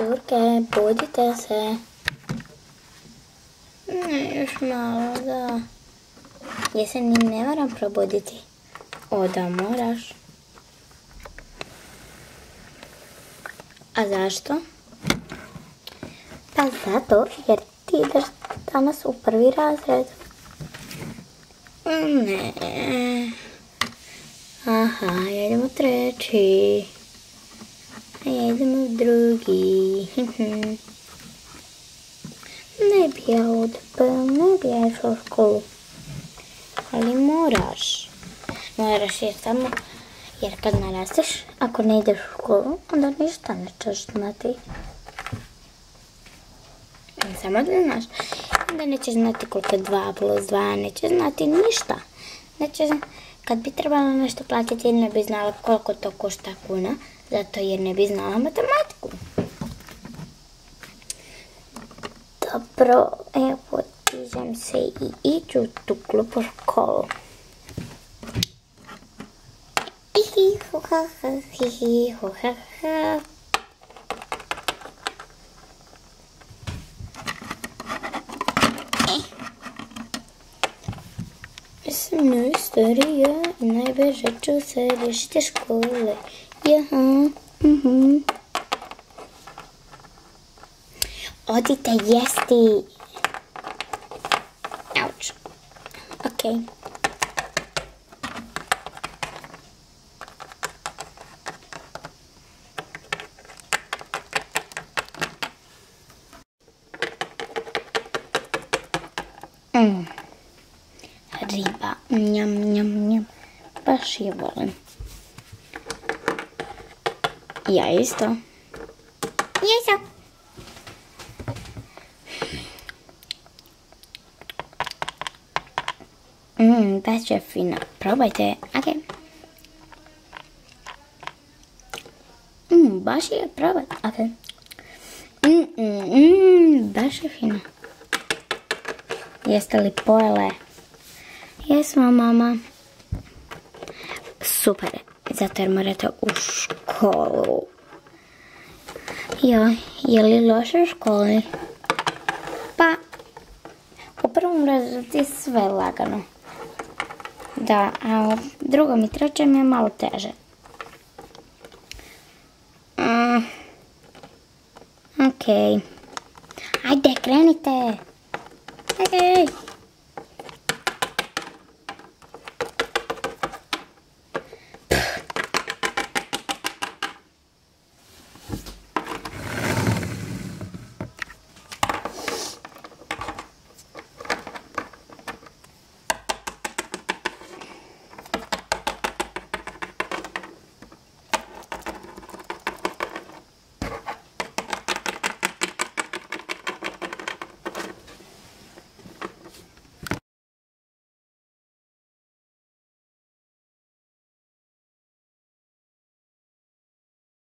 curke, budite se. Ne, još malo, da. Ja se ni ne moram probuditi. O, da moraš. A zašto? Pa zato jer ti ideš danas u prvi razred. Ne. Aha, ja idem u treći. A ja idem u drugi. Ne bi ja odpeo, ne bi ja išla u školu. Ali moraš. Moraš jer kad narasteš, ako ne ideš u školu, onda ništa nećeš znati. Samo da znaš. Onda nećeš znati koliko je 2 plus 2, nećeš znati ništa. Kad bi trebalo nešto platiti, ne bi znala koliko to košta kuna, zato jer ne bi znala matematiku. Dobro, evo dižem se i iću u tu glupu školu. Ja sam najstarija i najbrže ću se riješiti škole. Jaha, Odite jesti. Auč. Okej. Riba. Njam, njam, njam. Baš je volim. Ja isto. Jesam. Baš je fina. Probajte. Ok. Baš je probaj. Ok. Baš je fina. Jeste li pojele? Jesmo, mama. Super. Zato jer morate u školu. Joj, je li loše u školi? Pa, u prvom razredu ti sve lagano. Da, a u drugom i trećem je malo teže. Okej. Ajde, krenite. Okej.